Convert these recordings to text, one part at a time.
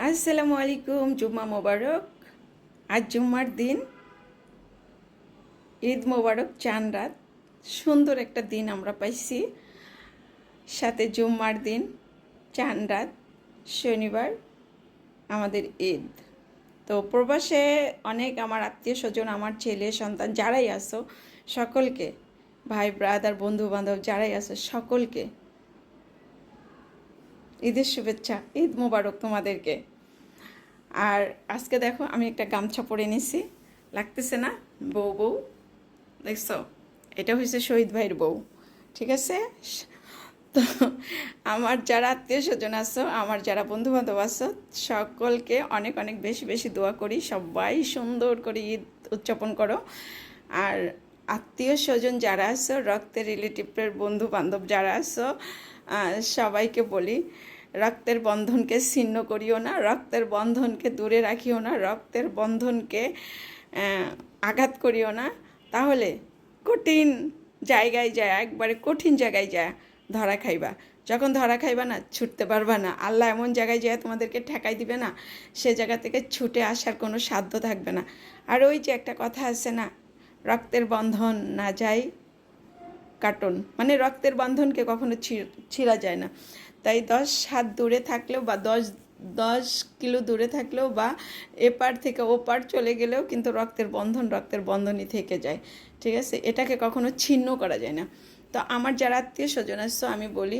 আসসালামু আলাইকুম। জুম্মা মোবারক। আজ জুম্মার দিন, ঈদ মোবারক। চান রাত, সুন্দর একটা দিন আমরা পাইছি। সাথে জুম্মার দিন, চান রাত, শনিবার আমাদের ঈদ। তো প্রবাসে অনেক আমার আত্মীয় স্বজন, আমার ছেলে সন্তান যারাই আসো, সকলকে, ভাই ব্রাদার বন্ধু বান্ধব যারাই আসো, সকলকে ঈদের শুভেচ্ছা, ঈদ মোবারক তোমাদেরকে। আর আজকে দেখো আমি একটা গামছা পরে নিছি, লাগতেছে না? বউ বউ দেখছো, এটা হয়েছে শহীদ ভাইয়ের বউ, ঠিক আছে? তো আমার যারা আত্মীয় স্বজন আছো, আমার যারা বন্ধু বান্ধব আছো, সকলকে অনেক অনেক বেশি বেশি দোয়া করি, সবাই সুন্দর করে ঈদ উদযাপন করো। আর আত্মীয় স্বজন যারা আছো, রক্তের রিলেটিভের বন্ধু বান্ধব যারা আছো, সবাইকে বলি, রক্তের বন্ধনকে ছিন্ন করিও না, রক্তের বন্ধনকে দূরে রাখিও না, রক্তের বন্ধনকে আঘাত করিও না। তাহলে কঠিন জায়গায় যায়, একবারে কঠিন জায়গায় যায় ধরা খাইবা। যখন ধরা খাইবা না, ছুটতে পারবা না। আল্লাহ এমন জায়গায় যায় তোমাদেরকে ঠেকাই দিবে না, সে জায়গা থেকে ছুটে আসার কোনো সাধ্য থাকবে না। আর ওই যে একটা কথা আছে না, রক্তের বন্ধন না যায় কাটন, মানে রক্তের বন্ধনকে কখনো ছিঁড়া যায় না। তাই 10 হাত দূরে থাকলেও বা 10 কিলো দূরে থাকলেও বা এপার থেকে ওপার চলে গেলেও কিন্তু রক্তের বন্ধনই থেকে যায়, ঠিক আছে? এটাকে কখনো ছিন্ন করা যায় না। তো আমার যারা আত্মীয় স্বজন আসছো, আমি বলি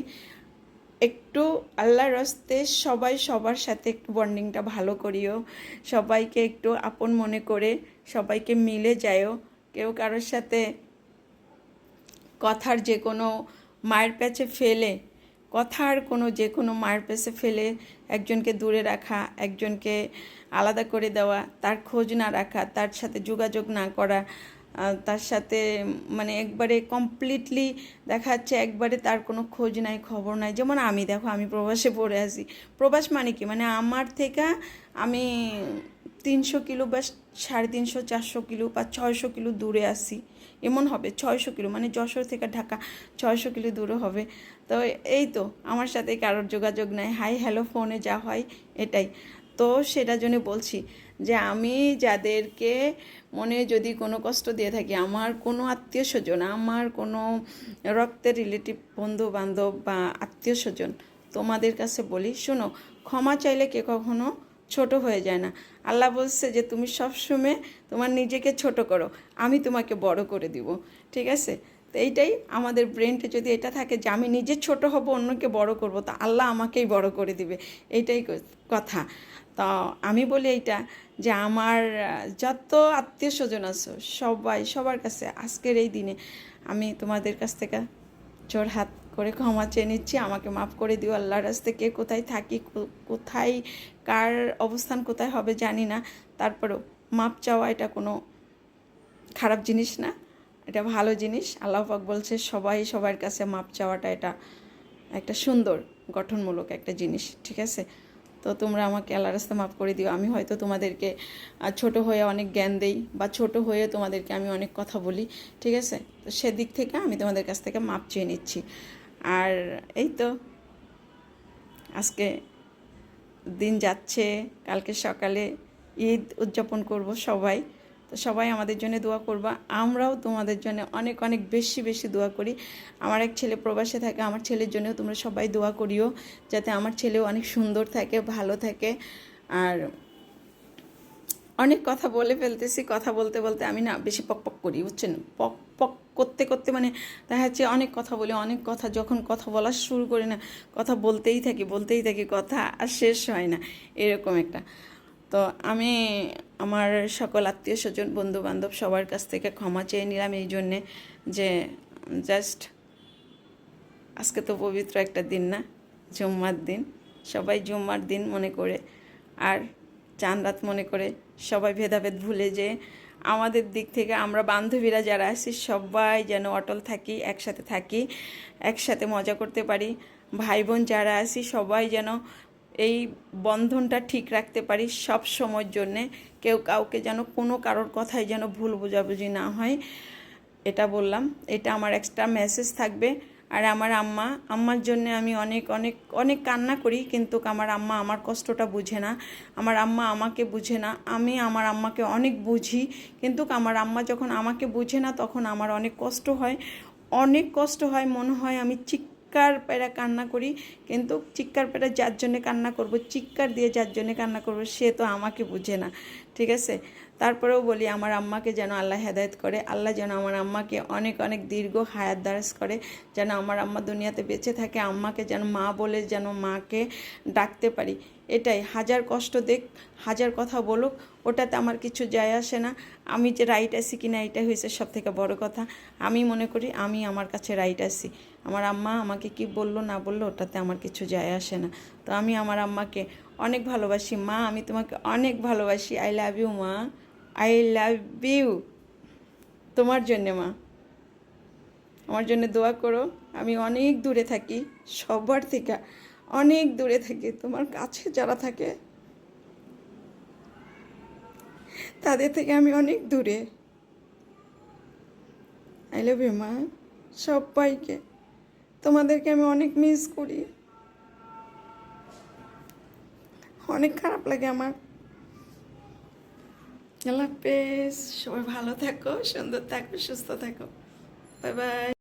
একটু আল্লাহর রাস্তে সবাই সবার সাথে একটু বন্ডিংটা ভালো করিও, সবাইকে একটু আপন মনে করে সবাইকে মিলে যায়ও। কেউ কারোর সাথে কথার যে কোনো মায়ের প্যাচে ফেলে, কথার কোনো যে কোনো মায়ের প্যাচে ফেলে একজনকে দূরে রাখা, একজনকে আলাদা করে দেওয়া, তার খোঁজ না রাখা, তার সাথে যোগাযোগ না করা, তার সাথে মানে একবারে কমপ্লিটলি দেখা যাচ্ছে একবারে তার কোনো খোঁজ নাই, খবর নাই। যেমন আমি দেখো, আমি প্রবাসে পড়ে আছি। প্রবাস মানে কি, মানে আমার থেকে আমি 300 কিলো বা 350, 400 কিলো বা 600 কিলো দূরে আসি, এমন হবে। 600 কিলো মানে যশোর থেকে ঢাকা 600 কিলো দূরে হবে। তো এই তো আমার সাথে কারোর যোগাযোগ নাই, হাই হ্যালো ফোনে যা হয় এটাই। তো সেটার জন্য বলছি যে আমি যাদেরকে মনে যদি কোনো কষ্ট দিয়ে থাকি, আমার কোনো আত্মীয় স্বজন, আমার কোনো রক্তের রিলেটিভ বন্ধু বান্ধব বা আত্মীয় স্বজন, তোমাদের কাছে বলি, শোনো, ক্ষমা চাইলে কে কখনো ছোট হয়ে যায় না। আল্লাহ বলছে যে তুমি সবসময় তোমার নিজেকে ছোট করো, আমি তোমাকে বড় করে দিব, ঠিক আছে? তো এইটাই আমাদের ব্রেনটা যদি এটা থাকে যে আমি নিজে ছোট হব, অন্যকে বড় করব, তা আল্লাহ আমাকেই বড় করে দিবে, এইটাই কথা। তো আমি বলি এইটা যে আমার যত আত্মীয় স্বজন আছো, সবাই সবার কাছে আজকের এই দিনে আমি তোমাদের কাছ থেকে জোর হাত করে ক্ষমা চেয়ে নিচ্ছি। আমাকে মাফ করে দিও। আল্লাহর রাস্তে কে কোথায় থাকি, কোথায় কার অবস্থান কোথায় হবে জানি না, তারপরেও মাপ চাওয়া এটা কোনো খারাপ জিনিস না, এটা ভালো জিনিস। আল্লাহ পাক বলছে সবাই সবার কাছে মাপ চাওয়াটা এটা একটা সুন্দর গঠনমূলক একটা জিনিস, ঠিক আছে? তো তোমরা আমাকে আল্লাহর রাস্তায় মাফ করে দিও। আমি হয়তো তোমাদেরকে ছোট হয়ে অনেক জ্ঞান দেই, বা ছোট হয়ে তোমাদেরকে আমি অনেক কথা বলি, ঠিক আছে? তো সেদিক থেকে আমি তোমাদের কাছ থেকে মাপ চেয়ে নিচ্ছি। আর এই তো আজকে দিন যাচ্ছে, কালকে সকালে ঈদ উদযাপন করব সবাই। তো সবাই আমাদের জন্য দোয়া করবা, আমরাও তোমাদের জন্য অনেক অনেক বেশি বেশি দোয়া করি। আমার এক ছেলে প্রবাসে থাকে, আমার ছেলের জন্যও তোমরা সবাই দোয়া করিও, যাতে আমার ছেলেও অনেক সুন্দর থাকে, ভালো থাকে। আর অনেক কথা বলে ফেলতেছি, কথা বলতে বলতে আমি না বেশি পক পক করি, বুঝছেন? পক পক করতে করতে মানে দেখা যাচ্ছে অনেক কথা বলি, অনেক কথা যখন কথা বলা শুরু করি না, কথা বলতেই থাকি, কথা আর শেষ হয় না, এরকম একটা। তো আমি আমার সকল আত্মীয় স্বজন বন্ধু বান্ধব সবার কাছ থেকে ক্ষমা চেয়ে নিলাম এই জন্যে যে জাস্ট আজকে তো পবিত্র একটা দিন না, জুম্মার দিন, সবাই জুম্মার দিন মনে করে আর চাঁদ রাত মনে করে সবাই ভেদাভেদ ভুলে যে আমাদের দিক থেকে আমরা বান্ধবীরা যারা আছি সবাই যেন অটল থাকি, একসাথে থাকি, একসাথে মজা করতে পারি। ভাই বোন যারা আছি সবাই যেন এই বন্ধনটা ঠিক রাখতে পারি সব সময়ের জন্যে। কেউ কাউকে যেন কোনো কারোর কথাই যেন ভুল বোঝাবুঝি না হয়, এটা বললাম। এটা আমার এক্সট্রা মেসেজ থাকবে। আর আমার আম্মা, আম্মার জন্য আমি অনেক অনেক অনেক কান্না করি, কিন্তু আমার আম্মা আমার কষ্টটা বুঝে না, আমার আম্মা আমাকে বুঝে না। আমি আমার আম্মাকে অনেক বুঝি, কিন্তু আমার আম্মা যখন আমাকে বুঝে না তখন আমার অনেক কষ্ট হয়, অনেক কষ্ট হয়, মনে হয় আমি চিৎকার পেরে কান্না করি। কিন্তু চিৎকার পেরে যার জন্যে কান্না করব, চিৎকার দিয়ে যার জন্যে কান্না করব, সে তো আমাকে বুঝে না, ঠিক আছে। তারপরেও বলি আমার আম্মাকে যেন আল্লাহ হেদায়েত করে, আল্লাহ যেন আমার আম্মাকে অনেক অনেক দীর্ঘ হায়াত দারাজ করে, যেন আমার আম্মা দুনিয়াতে বেঁচে থাকে, আম্মাকে যেন মা বলে যেন মাকে ডাকতে পারি। এটাই, হাজার কষ্ট দেখ, হাজার কথা বলুক, ওটাতে আমার কিছু যায় আসে না। আমি যে রাইট আছি কিনা এটাই হয়েছে সব থেকে বড় কথা। আমি মনে করি আমি আমার কাছে রাইট আছি। আমার আম্মা আমাকে কি বললো না বললো ওটাতে আমার কিছু যায় আসে না। তো আমি আমার আম্মাকে অনেক ভালোবাসি। মা, আমি তোমাকে অনেক ভালোবাসি। আই লাভ ইউ মা, আই লাভ ইউ। তোমার জন্যে মা, আমার জন্য দোয়া করো। আমি অনেক দূরে থাকি, সবার থেকে অনেক দূরে থাকি। তোমার কাছে যারা থাকে তাদের থেকে আমি অনেক দূরে। আই লাভ ইউ মা, সবাইকে। তোমাদেরকে আমি অনেক মিস করি, অনেক খারাপ লাগে আমার। আল্লাহ হাফেজ, সবাই ভালো থাকো, সুন্দর থাকো, সুস্থ থাকো। Bye bye.